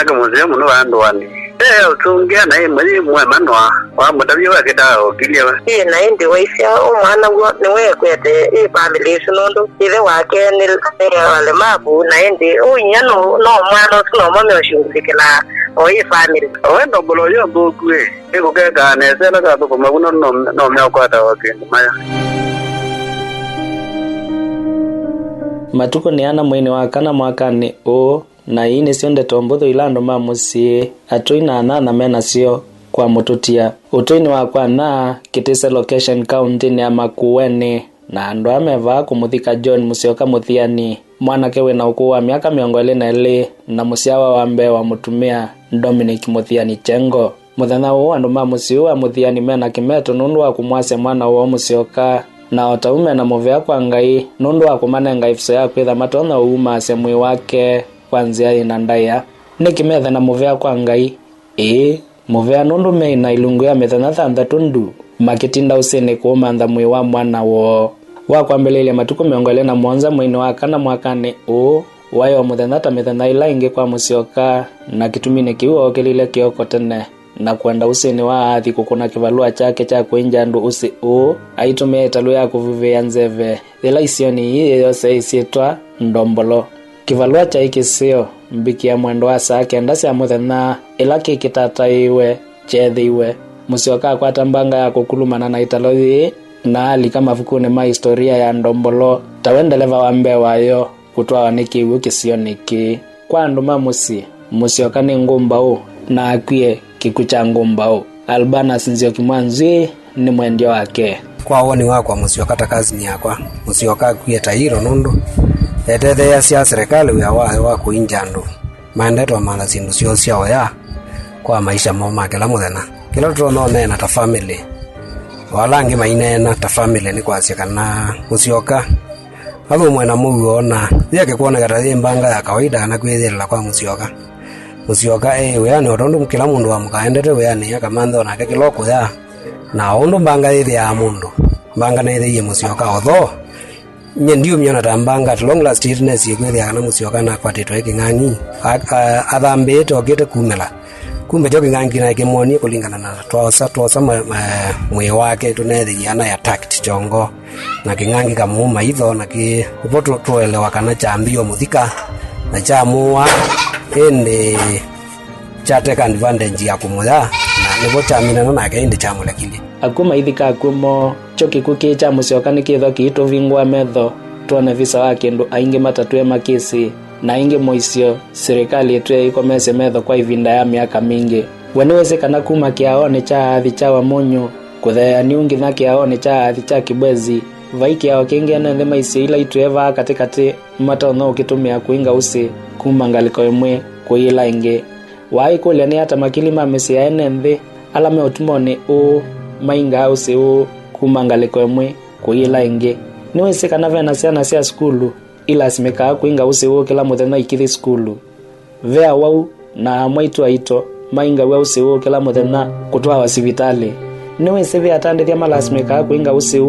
mwana ke muzee muno andwani utungia na mwezi manwa wa mudavyo wa kitao kilia na indi waisha umwana niwe kwete family sunondo ile wake ni wale mabu na indi unyano no mwana sino mame oshungulikela oi family wendo bolo yo bukwe ikukeka nesela ka ko maguno no meokwata wakende maya matuko ni ana mwini wa kana mwakani o na ine sionde tombotho ilando mamusi atoina na mena sio kwa mututia utoini wakwa na kitise location kaundi ni Makueni na ando ameva kumuthika John Musioka Muthiani mwanake wina ukuu wa miaka 22 na musiawa wa mbe wa mutumia Dominic Muthiani Chengo muthana wo andu mamusi wa Muthiani mena kimeto nundu wa kumwase mwana wo Musioka na otaume na muvea kwa ngai nundu wa kumanenga ifso ya kwitha matona uuma semwi wake kwanzia ina ndaya nikimetha na muvea kwa ngai muvea nundu meina ilungu ya methana thantha tundu makitinda usini kuumantha mwi wa mwana wo wa kwambelelia matuko 27 mwini wa kana mwakani wayo muthenya ta methana ila ingi kwa Musioka na kitumine kiuo kilile kioko tene na kwenda usini wa Athi kukuna kivalua chake cha kuinja ndu usi aitumia italu ya kuvivia nzeve ila isioni hii yose isietwa NDOMBOLO kivalua cha ikisio mbiki ya mwendo wa saa kenda cia muthenya ila kikitataiwe chethiwe Musioka akwata mbanga ya kukulumana na italo hii na alika mafukuni ma historia ya NDOMBOLO tawendeleva wa mbe wayo kutwawa nikiwu kisio niki kwa andu mamusi Musioka ni ngumba na akwie kikucha ngumba Albana Sinzio Kimwanzi ni mwendio wake kwa woni wakwa Musioka takazi ni yakwa Musioka kuyeta hiro nundu etete ya sia serikali ya wa kuinja ndu maendeto mala sindu sio sia ya kwa maisha moma kila muthena kila tuno nena ta family walangi mainena ta family ni kwa kana Musioka alo mwena muona yake kuona gata mbanga ya kawaida na kwithira kwa Musioka we ni otondu kila mundu wa mukaendete we ni akamantho na kiloko ya na ondu mbanga ithi ya mundu mbanga na ithi Musioka otho nye ndio miona tambanga at long last yearness yekwethia kana Musioka na kwatitwa iking'angi athambite okite kumela kumbe joki ngangi na kimoni kulingana na twaosa mwe wake tunethia na attacked chongo na king'angi kamuma itho na ki ipoto tuelewa kana chambio muthika na chamua ende chateka advantage ya kumuya na nibo chamina na kainde chamulakili akuma ithika akumo choki kuki cha Musioka nikitho kiito vingwa metho tuone visa wake ndo ainge matatue makisi na inge moisio serikali yetu ikomese metho kwa ivinda ya miaka mingi weneweze kana kuma kiaone cha Athi cha Wamunyu kuthea niungi na kiaone cha Athi cha Kibwezi vaiki yao kingi anende maisi ila itueva katikati matono ukitumia kuinga usi kuma ngaliko imwe kuila inge wai kulia ni hata makili mamesi ya enende alame utumoni mainga usi kuma ngaliko imwe kuila inge niweze kana vena siana sia skulu ila simeka kuinga usi kila muthenya ikithi skulu vea wau na mwaitu aito mainga we usi kila muthenya kutwa hospitali niweze vea atandithia malasimeka kuinga usi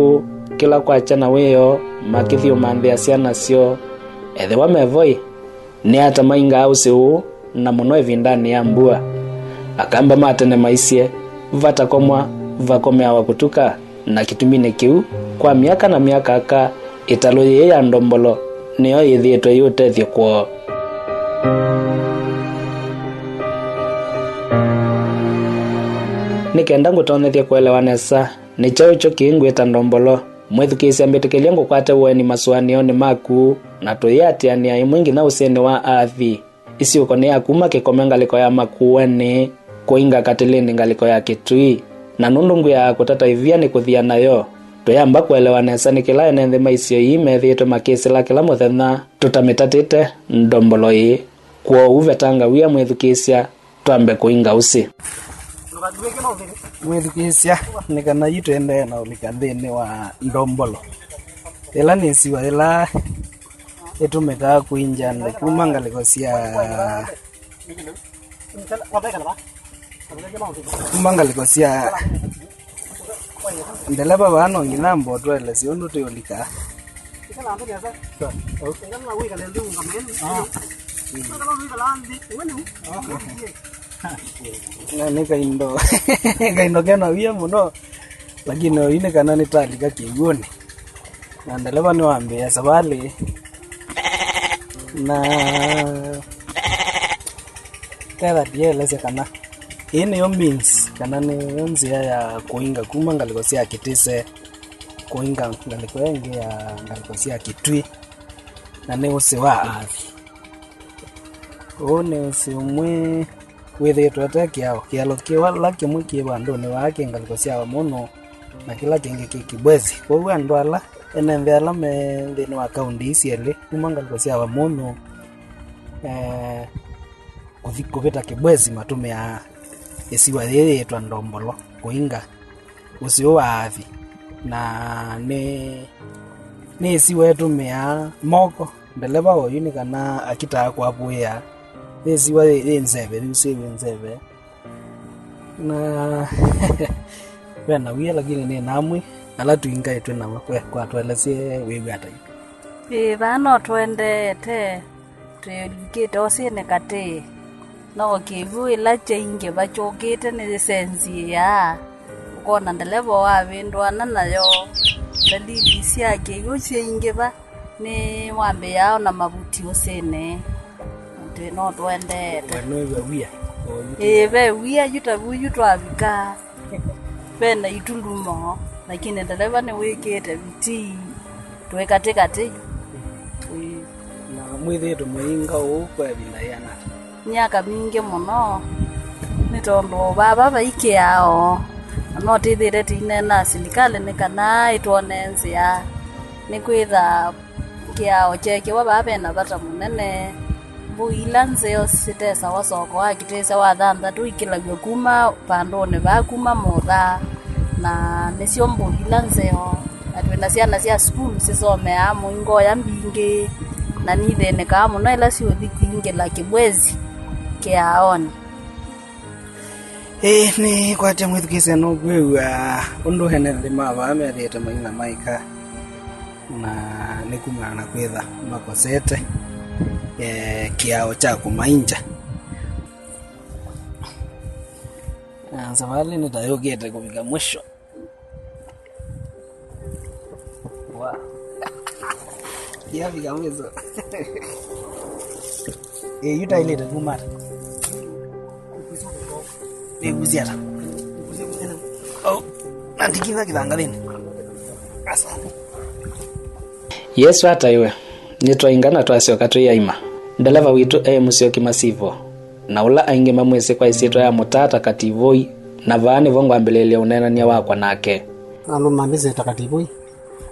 kila kwa chana weyo makithio mande asiana sio ethe wa mevoi ni hata mainga usi na muno evindani ya mbua akamba matene maisie vatakomwa vakomea wakutuka na kitumine kiu kwa miaka na miaka aka italo ye ya NDOMBOLO niyo yithitwe yutethio kwa nikenda ngutonethia kuelewanesa ni chao kingwita NDOMBOLO mwethukisia mbetikelia ngukwate weni masuanio ni maku na tuyatiani ya mwingi na useni wa Athi isi uko ni akuma kikome ngaliko ya Makueni kuinga katilini ngaliko ya Kitui na nundungu ya kutata ivia ni kuthia nayo tuyamba kuelewanesa ni kila enende maisio imethitwe makisila kila muthenya tutamitatite NDOMBOLO kwa uvetanga wia mwethukisia twambe kuinga usi mwethukisia ni kana yitende na ulikandini wa NDOMBOLO ila nisiwa ila etumeka kuinja kuma ngaliko sia ndeleba bano nginambo twele siondu tuyolika Nani kaindo kaindo kena wia muno lakini ine kana nitalika kiuni na ndeleva ni waambia sabali na kada dieleze kana ini yo means kana ni nzia ya kuinga kuma ngalikosia kitise kuinga ngalikwengi ya ngalikosia Kitui na ne usiwa Athi one usimwe wethe twata kialo kiwa laki mwiki bandu ni wake ngalikosia wa muno na kila kingi Kibwezi kwa hiyo ndo ala ene ala me ndini wa kaundi isiele kuma ngalikosia wa muno kuvita Kibwezi matume ya esiwa yeye etwa NDOMBOLO kuinga usio wa Athi na ne esiwa yetu mea moko ndeleva oyuni kana akita kwa buya esiwa enzebe usiwe enzebe na bena wia lakini ni namwe ala tuinga yetu na kwa twelesie wewe hata bano twendete twikite osine kate no kivu ila chinge bachokite ni sensi ya ukona ndelevo wa vindwana nayo dalili siake yuchinge ba ni wambe yao na mabuti osene no twendete wewe wia be wia yutavika bena itulumo lakini ndeleva ni wikite biti twekatekate na mwithetu mwinga ukwa bilayana myaka mingi muno nitondo baba baike yao no tithire tine na serikali ni kana itonenzia ni kwitha kiao cheke wa baba na bata munene buila nzeo sitesa wasoko akitesa wa thanda tu ikilagwe kuma pandone bakuma motha na nisio mbuila nzeo atwena ciana cia school sisome amu ngoya mbingi na nithene kama no ila cio thikwingila Kibwezi kiaoni ni kwate mwithikise no gwewa undu hene thima bame thiete maina maika na nikumana kwitha makosete kiao cha kumainja na zawali ni tayogete kufika mwisho wa ya vika mwisho yuta ile kumata uziata oh nandikiza kidangalini asa Yesu hata iwe nitwaingana twasioka tuyaima ndeleva witu musio kimasivo na ula ainge mamwese kwa isito ya mutata kativoi na vaani vongo ambelele unenania wakwa nake alo mambeze takativoi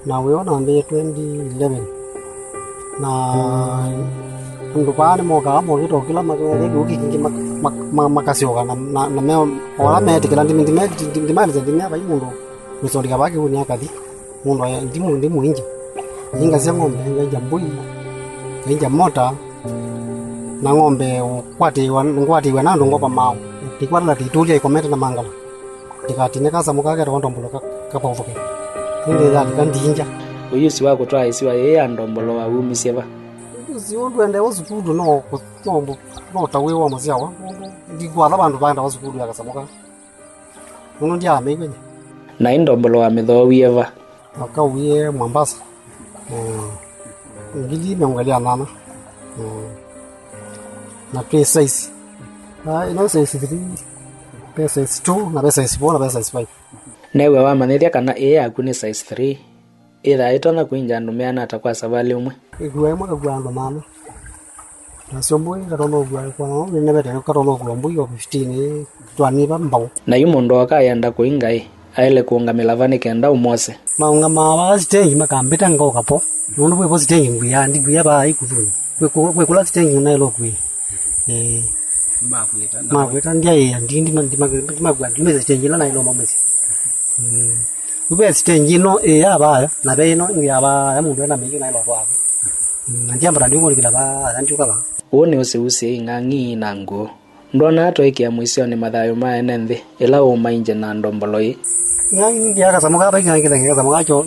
na weona ambe 2011 na ndo paane moka mogito kila magere ukikingi makasioka na meo ora mete kila ndimali za ndimya bai mundo misondika baki uni akathi mundo ya ndimu inje inga cia ng'ombe inga mbui inga mota na ng'ombe ngwati na ndongo pa mao tikwala titulia ikometa na mangala tikatine kasa mukage ro NDOMBOLO kapovoke inde dali kandinja uyusi wako twaisiwa yeye NDOMBOLO wa umisie ba ziondu ende ozukudu no tawe wa maziawa ndigwa abantu banda ozukudu yakasamuka uno ndia megwenye na NDOMBOLO wa mithowie ba akawie Mombasa ngili meangalia nana na pesa hizi ino size 3 pesa 2 na pesa 4 na pesa 5 newe wa manethia kana aku ni size 3 ira itona kuinja ndumeana atakwa sabali umwe igwa mwe kwa ndo mama na somboi katono gwa kwa no ne bete katono gwa mbui wa 15 twani ba mbao na yumondo akayenda kuinga aile kuungamila vani kenda umose maunga mawa sitengi makambita ngoka po nono bwe sitengi ngwiya ndiguya ba ikuvuni kwe kula sitengi nailo kwi makweta ndia ndindi magwa ndimeze sitengi la nailo mamesi ube sitengi no aba na be no ngiyaba ya mundu na meyo nailo kwa njamba ndiko likila ba anjuka ba wone usiusi ingangi nango ndona ato ikia mwisio ni mathayo maene nthi ila umainje na NDOMBOLO yi ngangi ngia kasamuka ba ngia kasamuka cho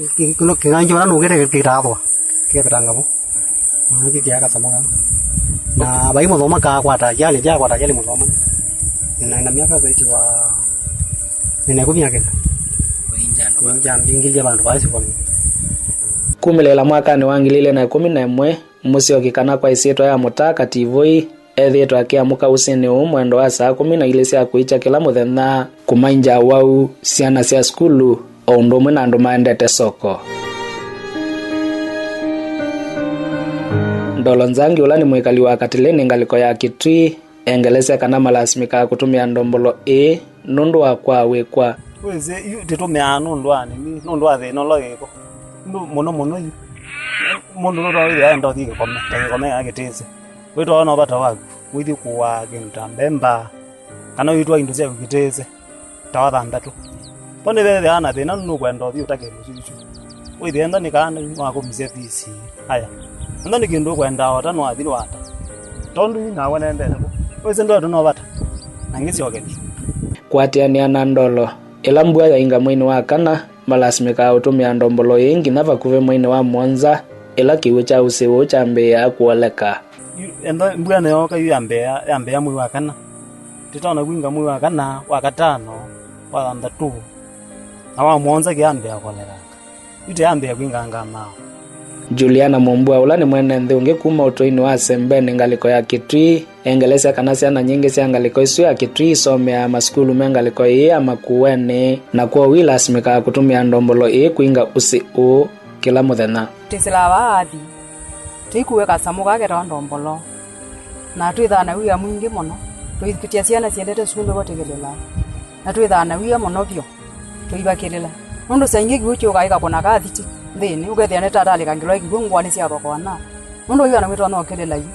kinanjo na nugere kirathwa kia katangabo ngia kasamuka na bai muthoma ka kwata jali muthoma na miaka zaidi wa nina kumia kenda kuinjano ingilija bandu basi kwa kumilela mwakani wa 2011 musiokikana kwa isitwa ya mutaka tivoi ethietwa akiamuka usini mwendo wa saa 12 cia kuicha kila muthenya kumainja wau ciana cia skulu o ndumwe na andu maendete soko. Ndolo Nzangi ula ni mwikali wa Katileni ngaliko ya Kitui engeleze kana malasimika kutumia ndombolo nundu wa kwa wekwa weze titumia nundu ani nundu wa thino logiko muno yu mundu ndo ri aenda thike kome agiteze wito ona bata waku withi kuwa ginta mbemba kana witwa indu cia giteze tawa ndatu pone bebe ana thina nundu kwenda thi utake rucicu withi enda nikana wako mzee pisi haya ndo nikindu kwenda wata no athiri wata tondu na wonende weze ndo no bata nangisi ogeni kwatiania na ndolo ila mbua ya inga mwini wa kana malasimika utumia ndombolo ingi na vakuve mwini wa Mwanza ila kiwe cha usiwo cha Mbeya kuoleka enda mbua na yoka yu ya Mbeya mwi wa kana titaona gwinga mwi wa kana wa katano wa ndatu na wa Mwanza ki Mbeya kuoleka ite Mbeya gwinga ngama. Juliana Mombua ula ni mwene nthungi kuma utoini wa Sembeni ngaliko ya Kitui engeleza kana ciana nyingi cia ngaliko isu ya Kitui somea maskulu mengaliko ya Makueni na kwa wila asimika kutumia ndombolo kuinga usi kila muthenya tisila wa Athi tikuweka samuka kera ndombolo na twithana wiya mwingi muno twikitia ciana ciendete sukulu gotegelela na twithana wiya muno bio twibakilela mundu saingi gucho gaika kona gathiti thini ugethia ne tatali kangilo igungwa ni cia thokona mundu yana witwa no kelela yu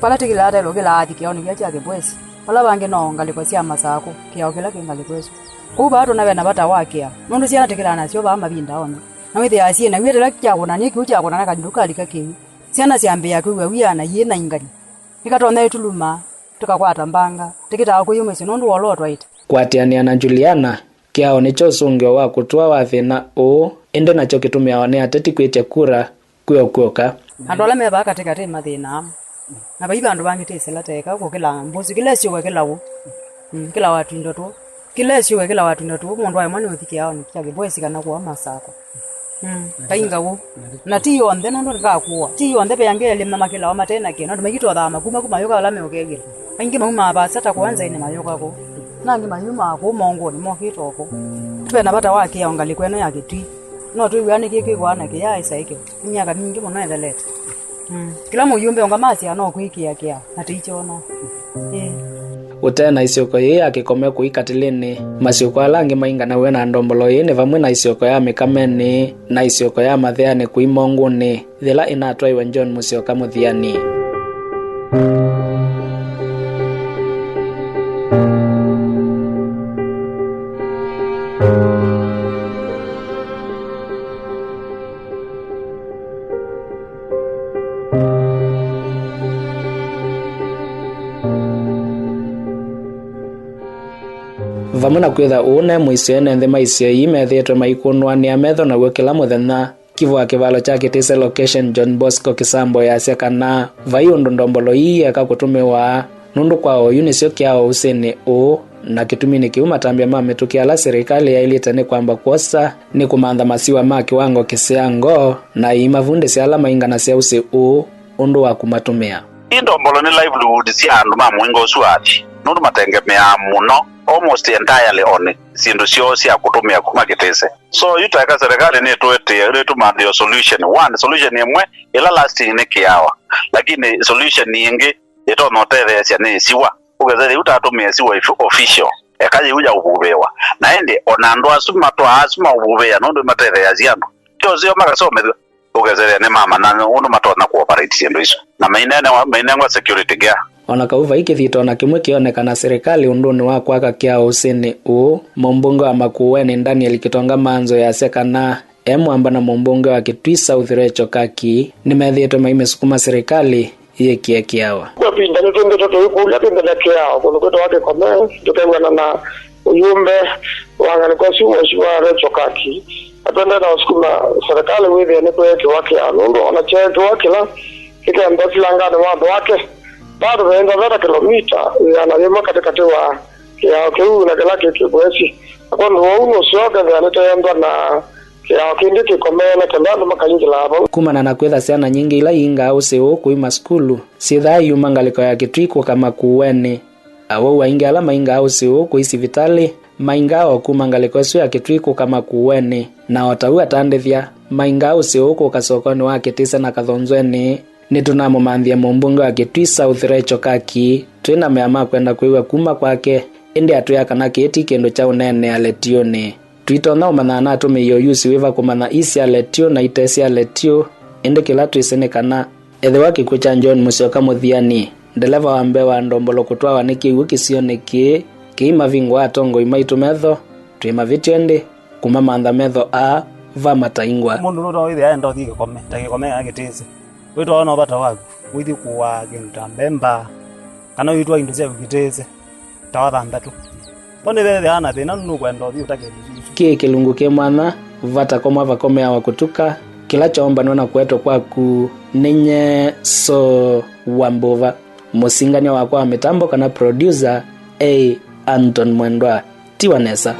pala tikila ata logela Athi kioni gya Kibwezi pala bange no ngaliko cia masako kiao kila kingaliko eso kuba atu nawe na bata wakia mundu cia tikila na cio ba mabinda ono na withia acie na withia kya kona ni kucha kona na kanduka likakini ciana cia Mbeya kuwa wiana yina ingani ikatona ituluma tukakwata mbanga tikita kuyume sinondu wolotwa ita kwatiania na Juliana kiao nicho sungio wa kutwa wa thina ende nacho kitumia wane ateti kwetia kura kuoka andola meba katika tema thina na baiba andu bangi tesela teka ko kila mbuzi kila sio kila wo kila watu ndoto kila sio kila watu ndoto mundu wa mwana uthikia ni kya Kibwezi kana kwa masako kainga wo na tiyo ndene ndo ngakuwa tiyo ndebe yangele mama kila wa matena kino ndo megito thama kuma yoka la meogegele aingi mama basata kuanza ine mayoka ko nangi mayuma ko mongo ni mokitoko twena bata wake yaongali kweno ya Kitui no twiwane kiki kwana ke ya isaike miaka mingi muno endelete kila muyumbe ongamasi ano kuikia kia atichona utena isioko ye akikome kuikatilini masioko alangi mainga na wena ndombolo ne vamwe na isioko ya Mikameni na isioko ya Mathiani kuimonguni thila inatwa iwe John Musioka Muthiani vamuna kwitha une muisiene nthi maisio imethietwe maikunwa ni ametho na gwikila muthenya kivwa kivalo cha Kitise location John Bosco Kisambo ya sekana vai undu ndombolo eka kutumiwa nundu kwao unisio kiao usini na kitumini kiuma tambia mametukia la serikali ya ilitani kwamba kosa ni kumandha masiwa ma kiwango kisiango na imavunde cia alama ingana cia usi undu wa kumatumia ndombolo ni livelihood cia andu mamwingo suathi nundu matengemea muno almost entirely on sindu cio cia kutumia kuma Kitise so yutaka serikali ni twete tumandhio solution one solution imwe ila lasting ni kiawa lakini solution nyingi itonotere cia ni siwa ugezere utatumia siwa official ekaje uja ububewa naende onando asuma to asuma ububeya nondo matere ya ziano tozio makasome ugezere ne mama na uno matona cooperate sindu iso na mainene security gear ona kauva ikithito na kimwe kionekana serikali unduni wa kwaka kia usini mumbunge wa Makueni Daniel Kitonga manzo ya sekana mwamba na mumbunge wa Kitui South Recho Kaki nimethietwe maimesukuma serikali yekie kiawa kwa pinda nitumbe toto yukula pinda na kiawa kuno kwetu wake kome tukengana na uyumbe wangani kwa siwa Recho Kaki atende na usukuma serikali withi ya nipo yake wake anundo ona chetu wakila kika mbesi langani wadu wake bado naenda veta kilomita anayema katikati wa kiao kiu na kila Kibwezi kwa uno sioga na nitaenda na kiao kindi kikomela kandando makainjila hapo kumana na kwetha ciana nyingi ila inga useo kuima skulu sitha yuma ngaliko ya Kitui kwa Makueni awo wainga ala mainga useo kuisi vitali mainga okuma ngaliko ya Kitui kwa Makueni na wataua tandethia mainga useo kwa kasokoni wa Kitisa na Kathonzweni ni tunamo mandhia mumbunge wa Kitui South Recho Kaki twina meama kwenda kuiwa kuma kwake indi atuya kana kiti kendo cha unene aletione twitona umanana atumiyo yusi wiva kumana isi aletio na itesi aletio indi kila tuisene kana ethe waki kucha John Musyoka Muthiani ndeleva wa mbewa ndombolo kutwa waniki wiki sioneki kiima vingwa atongo imaitu metho twima vitende kuma mantha metho a va mataingwa mundu no ndo ithia ndo thike kome takikome agitise wito ona bata waku withi kuwa ginta mbemba kana witwa indu cia gitise tawathantatu pone vethe ana thina nu kwenda uthi utake ki kilungu ke mwana vata koma vakome ya wakutuka kila chomba nona kweto kwaku ninye so wambova musingania wakwa mitambo kana producer Anton Mwendwa Tiwanesa.